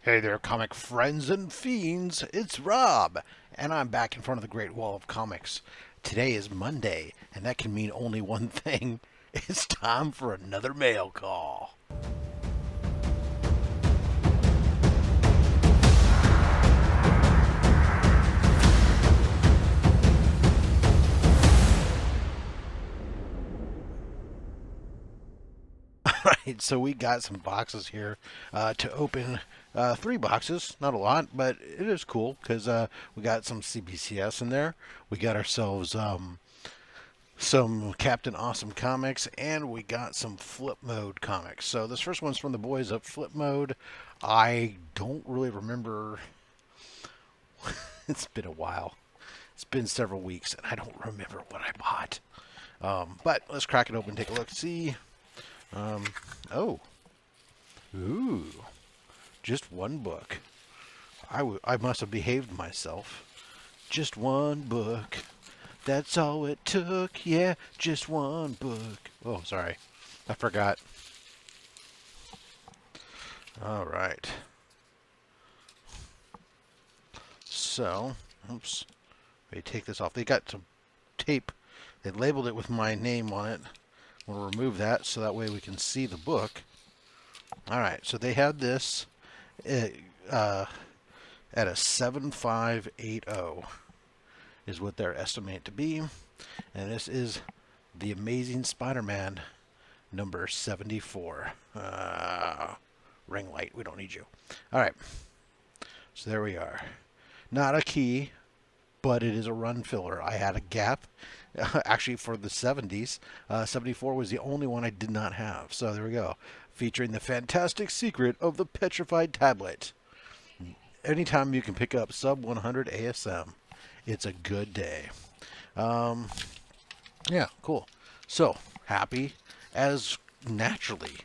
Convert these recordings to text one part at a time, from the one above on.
Hey there, comic friends and fiends. It's Rob, and I'm back in front of the Great Wall of Comics. Today is Monday, and that can mean only one thing. It's time for another mail call. Right, so we got some boxes here to open. Three boxes, not a lot, but it is cool because we got some CBCS in there. We got ourselves some Captain Awesome comics, and we got some Flip Mode comics. So this first one's from the boys of Flip Mode. I don't really remember. It's been a while. It's been several weeks, and I don't remember what I bought. But let's crack it open, take a look, see. Um, oh, ooh, just one book. I must have behaved myself. Just one book. That's all it took. Yeah, just one book. Oh, sorry. I forgot. All right. So, oops. They take this off. They got some tape. They labeled it with my name on it. We'll remove that so that way we can see the book. All right. So they had this at a 7580 is what they're estimated to be. And this is The Amazing Spider-Man number 74. Ring light, we don't need you. All right. So there we are. Not a key, but it is a run filler. I had a gap, actually, for the 70s. 74 was the only one I did not have. So there we go. Featuring the fantastic secret of the petrified tablet. Anytime you can pick up sub 100 ASM, it's a good day. Yeah, cool. So, happy as naturally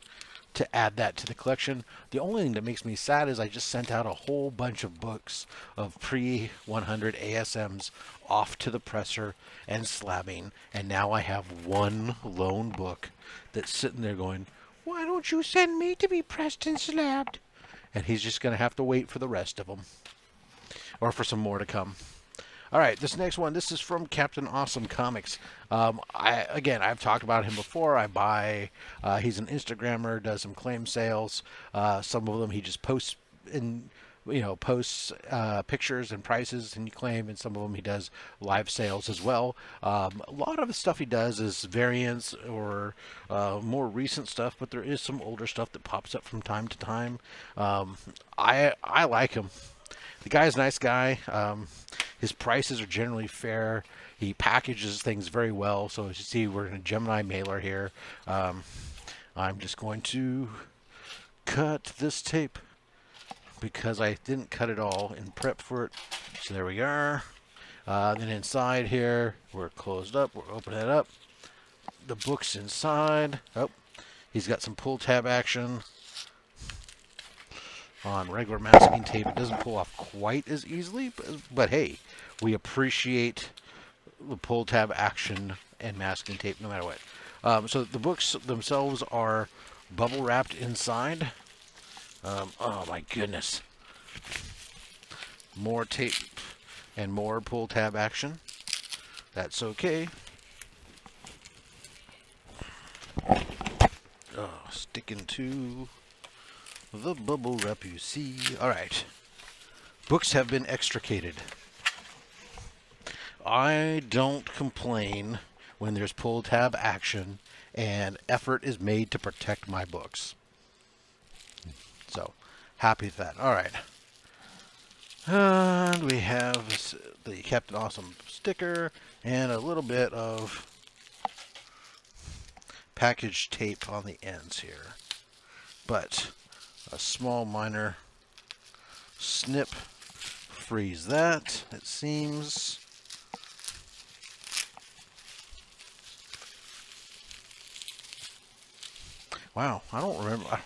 to add that to the collection. The only thing that makes me sad is I just sent out a whole bunch of books of pre 100 ASMs off to the presser and slabbing, and now I have one lone book that's sitting there going, "Why don't you send me to be pressed and slabbed?" And he's just going to have to wait for the rest of them, or for some more to come. All right, this next one, this is from Captain Awesome Comics. I've talked about him before. I buy. He's an Instagrammer, does some claim sales. Some of them he just posts posts pictures and prices and you claim, and some of them he does live sales as well. A lot of the stuff he does is variants or more recent stuff, but there is some older stuff that pops up from time to time. I like him. The guy's a nice guy. His prices are generally fair. He packages things very well. So as you see, we're in a Gemini mailer here. I'm just going to cut this tape because I didn't cut it all in prep for it. So there we are. Then inside here, we're closed up. We'll open it up. The book's inside. Oh, he's got some pull tab action. On regular masking tape, it doesn't pull off quite as easily, but hey, we appreciate the pull tab action and masking tape no matter what. So the books themselves are bubble wrapped inside. Oh my goodness. More tape and more pull tab action. That's okay. Sticking to the bubble wrap, you see. All right. Books have been extricated. I don't complain when there's pull tab action and effort is made to protect my books. So, happy with that. All right. And we have the Captain Awesome sticker and a little bit of package tape on the ends here. But a small minor snip frees that, it seems. Wow, I don't remember.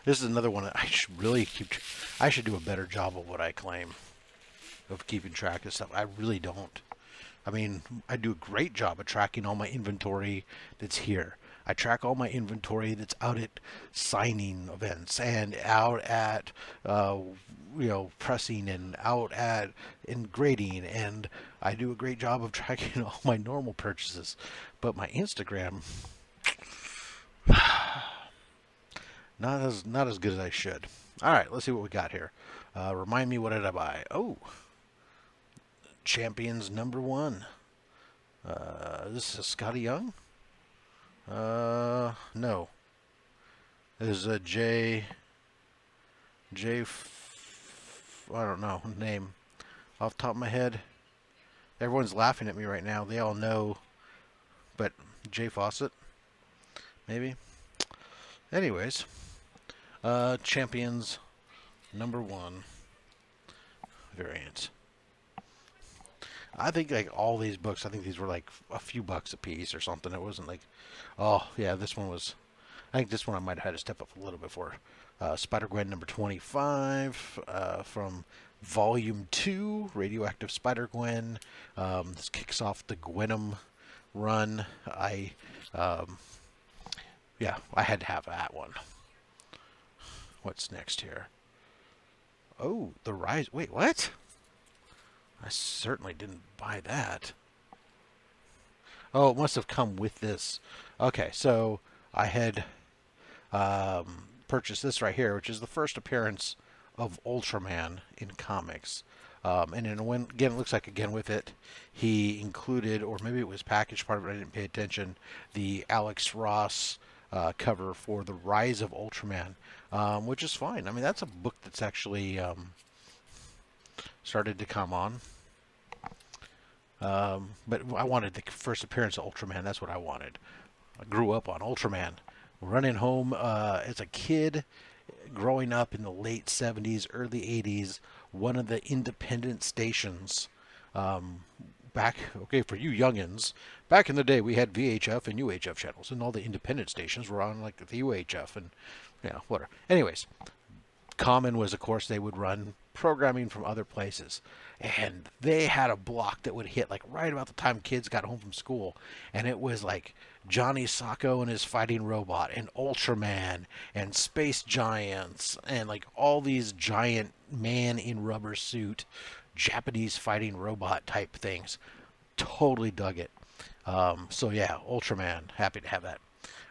This is another one that I should really I should do a better job of what I claim, of keeping track of stuff. I really don't. I mean, I do a great job of tracking all my inventory that's here. I track all my inventory that's out at signing events and out at pressing and out at grading, and I do a great job of tracking all my normal purchases. But my Instagram, not as good as I should. All right, let's see what we got here. Remind me, what did I buy? Oh, Champions #1. This is Scotty Young. No. This is a I don't know name off the top of my head. Everyone's laughing at me right now. They all know, but Jay Fawcett, maybe. Anyways, Champions #1 variant. I think like all these books, I think these were like a few bucks a piece or something. It wasn't like, oh yeah, this one was. I think this one I might have had to step up a little bit for. Spider-Gwen #25 from Volume 2, Radioactive Spider-Gwen. This kicks off the Gwenom run. I had to have that one. What's next here? Oh, the Rise. Wait, what? I certainly didn't buy that. Oh, it must have come with this. Okay, so I had purchased this right here, which is the first appearance of Ultraman in comics. And then again, it looks like again with it, he included, or maybe it was packaged part of it, I didn't pay attention, the Alex Ross cover for the Rise of Ultraman, which is fine. I mean, that's a book that's actually started to come on. But I wanted the first appearance of Ultraman. That's what I wanted. I grew up on Ultraman. Running home as a kid, growing up in the late 70s, early 80s, one of the independent stations back, okay, for you youngins, back in the day we had VHF and UHF channels, and all the independent stations were on like the UHF and, whatever. Anyways, common was, of course, they would run programming from other places, and they had a block that would hit like right about the time kids got home from school, and it was like Johnny Sacco and his fighting robot, and Ultraman, and Space Giants, and like all these giant man in rubber suit Japanese fighting robot type things. Totally dug it. So yeah, Ultraman, happy to have that.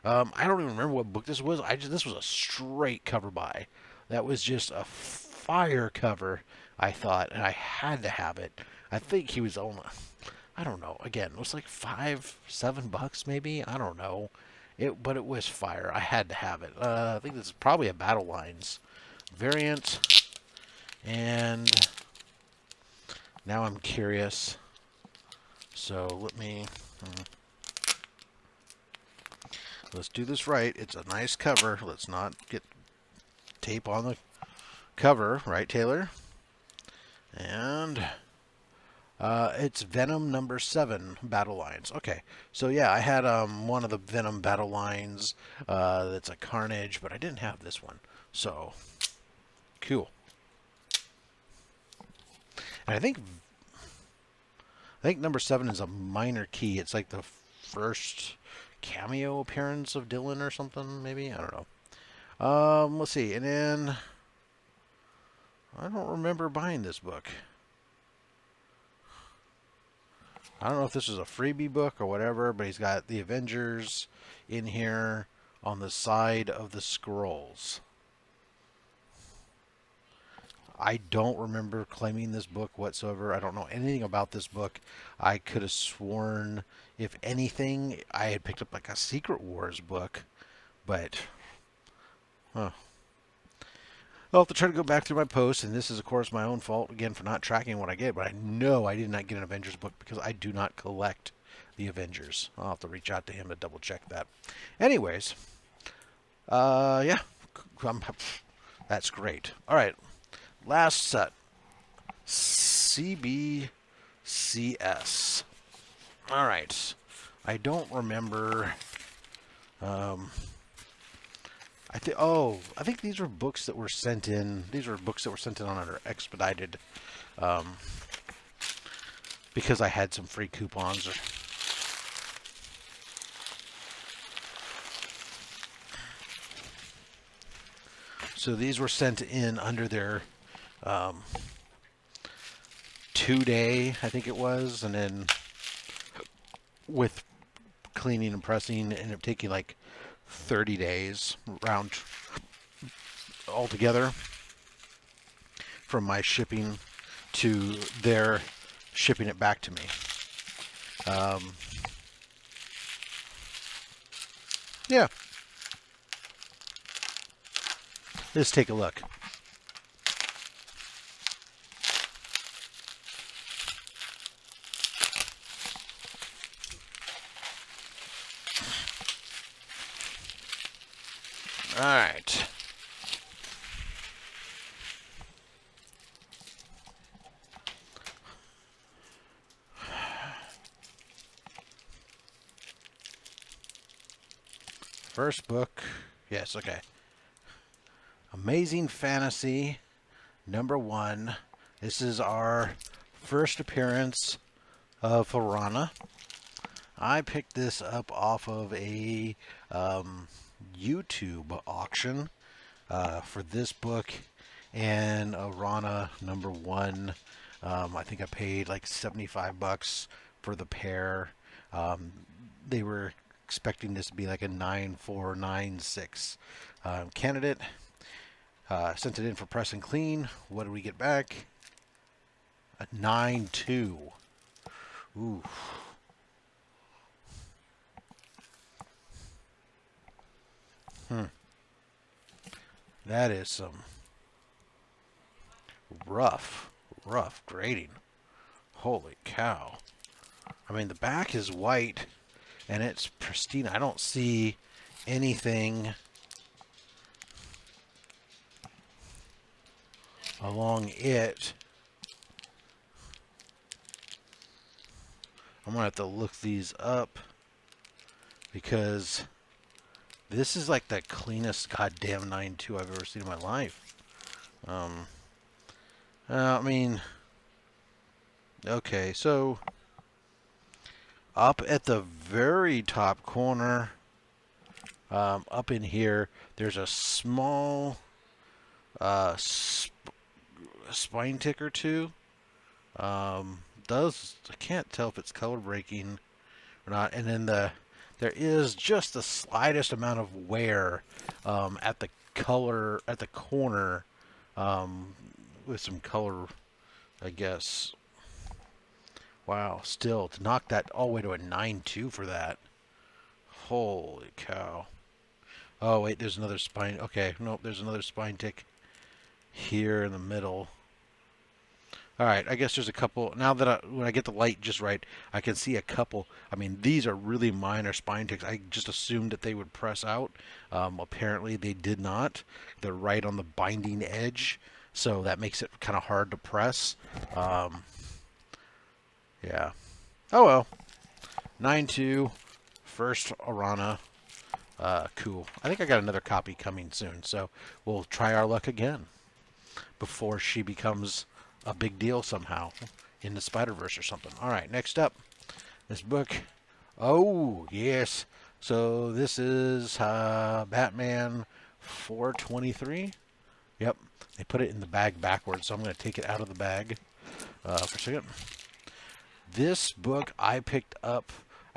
I don't even remember what book this was. This was a straight cover buy. That was just a fire cover, I thought, and I had to have it. I think he was only, I don't know, again, it was like $5-7 maybe, I don't know. But it was fire. I had to have it. I think this is probably a Battle Lines variant. And now I'm curious. So let me, let's do this right. It's a nice cover. Let's not get tape on the cover, right, Taylor? And it's Venom #7 Battle Lines. Okay, so yeah, I had one of the Venom Battle Lines that's a Carnage, but I didn't have this one. So cool. And I think #7 is a minor key. It's like the first cameo appearance of Dylan or something, maybe? I don't know. Let's see. And then I don't remember buying this book. I don't know if this is a freebie book or whatever, but he's got the Avengers in here on the side of the scrolls. I don't remember claiming this book whatsoever. I don't know anything about this book. I could have sworn, if anything, I had picked up like a Secret Wars book, but I'll have to try to go back through my posts, and this is, of course, my own fault, again, for not tracking what I get, but I know I did not get an Avengers book because I do not collect the Avengers. I'll have to reach out to him to double-check that. Anyways, yeah, that's great. All right, last set, CBCS. All right, I don't remember... I think these were books that were sent in. These were books that were sent in on under expedited, because I had some free coupons. So these were sent in under their 2-day, I think it was, and then with cleaning and pressing, ended up taking like 30 days round altogether from my shipping to their shipping it back to me. Yeah. Let's take a look. All right. First book. Yes, okay. Amazing Fantasy #1. This is our first appearance of Farana. I picked this up off of a YouTube auction for this book and Arana #1. I think I paid like $75 for the pair. They were expecting this to be like a 9496 candidate. Sent it in for press and clean. What did we get back? A 92. Ooh. That is some rough grading. Holy cow. I mean, the back is white and it's pristine. I don't see anything along it. I'm gonna have to look these up because this is like the cleanest goddamn 9.2 I've ever seen in my life. I mean, okay, so up at the very top corner, up in here, there's a small spine tick or two. I can't tell if it's color breaking or not. And then there is just the slightest amount of wear at the corner with some color, I guess. Wow, still to knock that all the way to a 9.2 for that. Holy cow. Oh wait, there's another spine. Okay, nope, there's another spine tick here in the middle. All right, I guess there's a couple. Now that when I get the light just right, I can see a couple. I mean, these are really minor spine ticks. I just assumed that they would press out. Apparently, they did not. They're right on the binding edge, so that makes it kind of hard to press. Yeah. Oh well. 9.2, first Arana. Cool. I think I got another copy coming soon, so we'll try our luck again before she becomes a big deal somehow in the Spider-Verse or something. All right, next up, this book. Oh, yes. So this is Batman 423. Yep, they put it in the bag backwards, so I'm going to take it out of the bag for a second. This book I picked up,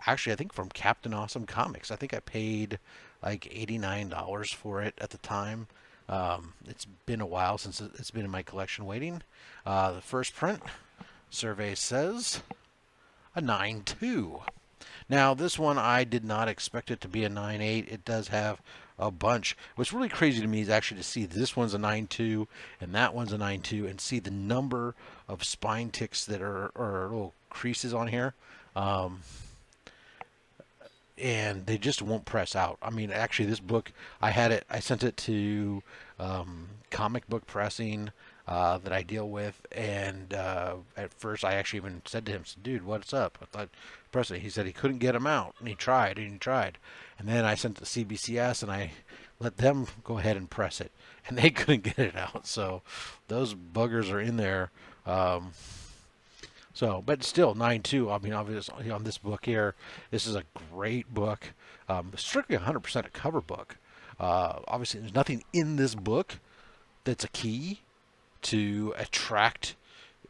actually, I think from Captain Awesome Comics. I think I paid like $89 for it at the time. It's been a while since it's been in my collection waiting. The first print, survey says, a 9.2. Now, this one, I did not expect it to be a 9.8. It does have a bunch. What's really crazy to me is actually to see this one's a 9.2 and that one's a 9.2 and see the number of spine ticks that are little creases on here. And they just won't press out. I mean, actually, this book, I sent it to comic book pressing that I deal with, and at first I actually even said to him, dude, what's up? I thought, press it. He said he couldn't get them out, and he tried, and then I sent it to CBCS, and I let them go ahead and press it, and they couldn't get it out, so those buggers are in there. So, but still, 9.2, I mean, obviously, on this book here, this is a great book. Strictly 100% a cover book. Obviously, there's nothing in this book that's a key to attract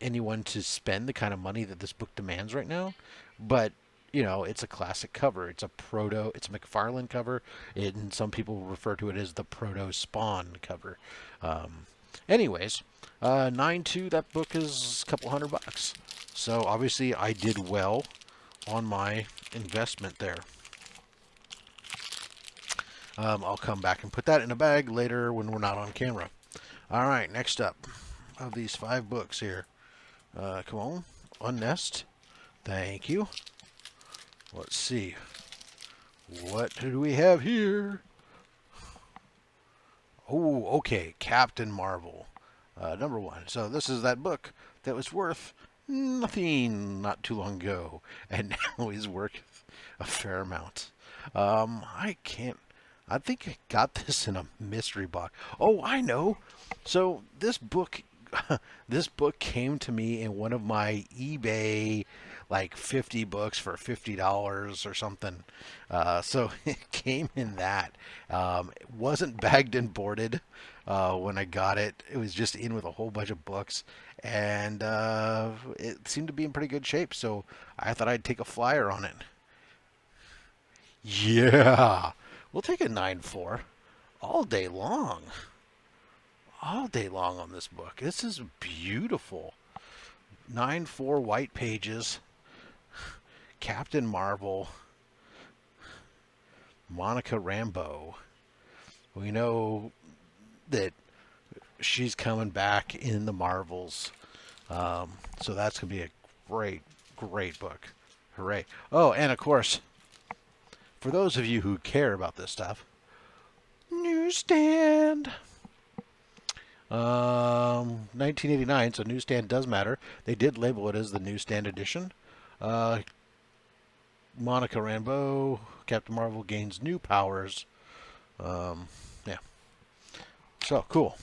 anyone to spend the kind of money that this book demands right now. But it's a classic cover. It's a McFarlane cover, and some people refer to it as the proto Spawn cover. Anyways, 9.2. That book is a couple $100. So obviously I did well on my investment there. I'll come back and put that in a bag later when we're not on camera. All right, next up of these 5 books here. Come on, Unnest. Thank you. Let's see. What do we have here? Oh, okay. Captain Marvel. Number 1. So this is that book that was worth nothing not too long ago, and now is worth a fair amount. I think I got this in a mystery box. Oh, I know. So this book came to me in one of my eBay, like 50 books for $50 or something. So it came in that. It wasn't bagged and boarded when I got it. It was just in with a whole bunch of books, and it seemed to be in pretty good shape. So I thought I'd take a flyer on it. Yeah, we'll take a 9.4 all day long. All day long on this book. This is beautiful. 9.4 white pages. Captain Marvel. Monica Rambeau. We know that she's coming back in the Marvels. So that's going to be a great, great book. Hooray. Oh, and of course, for those of you who care about this stuff, newsstand. 1989, so newsstand does matter. They did label it as the newsstand edition. Monica Rambeau, Captain Marvel gains new powers. Yeah. So, cool.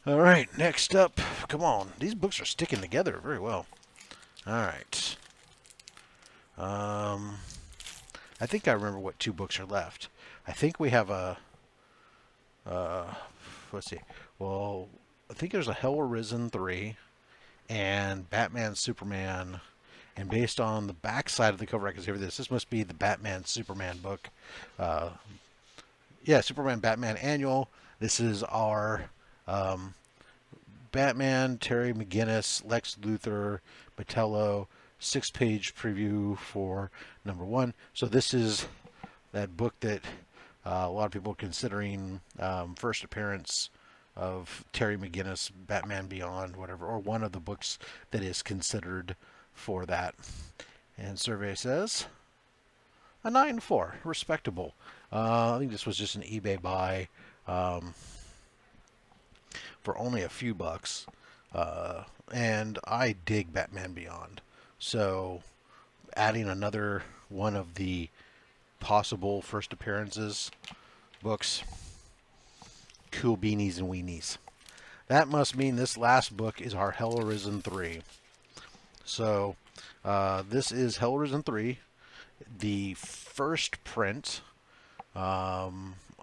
All right, next up. Come on. These books are sticking together very well. All right. I think I remember what 2 books are left. I think we have a... let's see. Well, I think there's a Hell Arisen 3 and Batman Superman. And based on the back side of the cover, I can see this must be the Batman Superman book. Yeah, Superman Batman Annual. This is our Batman, Terry McGinnis, Lex Luthor, Metello, 6-page preview for number 1. So this is that book that a lot of people are considering first appearance of Terry McGinnis, Batman Beyond, whatever, or one of the books that is considered for that. And survey says a 9.4, respectable. I think this was just an eBay buy for only a few bucks, and I dig Batman Beyond. So adding another one of the possible first appearances books, cool beanies and weenies. That must mean this last book is our Hell Arisen 3. So this is Hell Arisen 3, the first print. I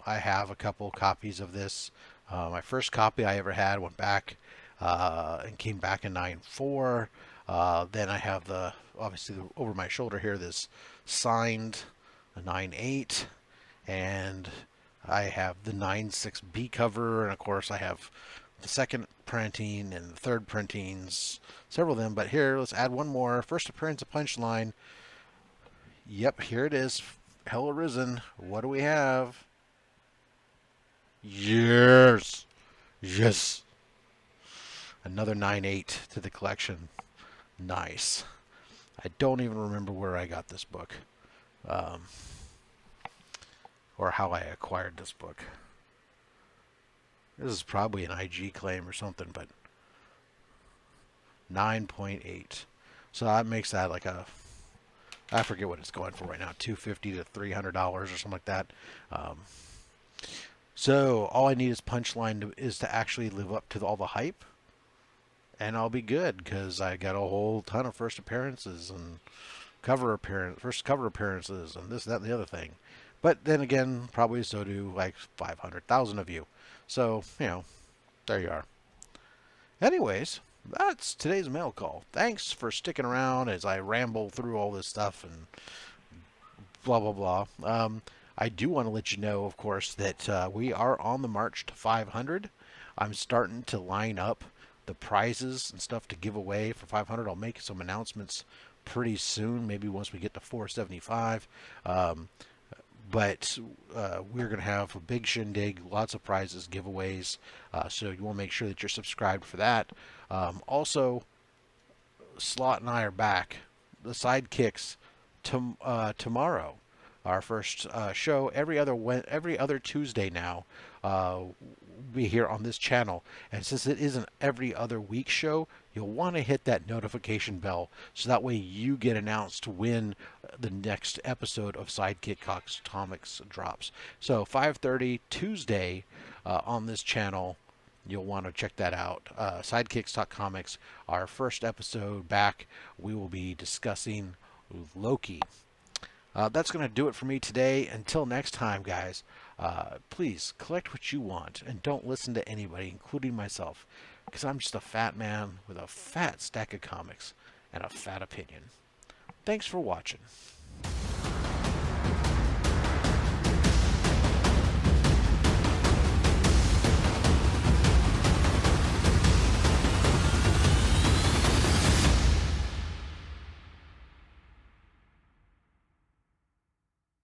have a couple copies of this. My first copy I ever had went back and came back in 9.4. Then I have obviously over my shoulder here, this signed a 9.8, and I have the 9.6 cover, and of course I have the second printing and the third printings, several of them. But here, let's add one more. First appearance of Punchline. Yep, here it is. Hell Arisen. What do we have? Yes. Yes. Another 9.8 to the collection. Nice. I don't even remember where I got this book. Or how I acquired this book. This is probably an IG claim or something, but 9.8. So that makes that like I forget what it's going for right now, $250 to $300 or something like that. So all I need is Punchline is to actually live up to all the hype, and I'll be good because I got a whole ton of first appearances and first cover appearances, and this, that, and the other thing. But then again, probably so do like 500,000 of you. So, There you are. Anyways, that's today's mail call. Thanks for sticking around as I ramble through all this stuff and blah, blah, blah. I do want to let you know, of course, that we are on the march to 500. I'm starting to line up the prizes and stuff to give away for 500. I'll make some announcements pretty soon, maybe once we get to 475. But we're going to have a big shindig, lots of prizes, giveaways. So you want to make sure that you're subscribed for that. Also, Slot and I are back. The sidekicks tomorrow. Our first show every other Tuesday now. Be here on this channel, and since it is an every other week show, you'll want to hit that notification bell so that way you get announced when the next episode of Sidekick Comics drops. So 5:30 Tuesday on this channel. You'll want to check that out. Sidekicks.comics, our first episode back. We will be discussing Loki. That's going to do it for me today. Until next time, guys, please collect what you want and don't listen to anybody, including myself, because I'm just a fat man with a fat stack of comics and a fat opinion. Thanks for watching.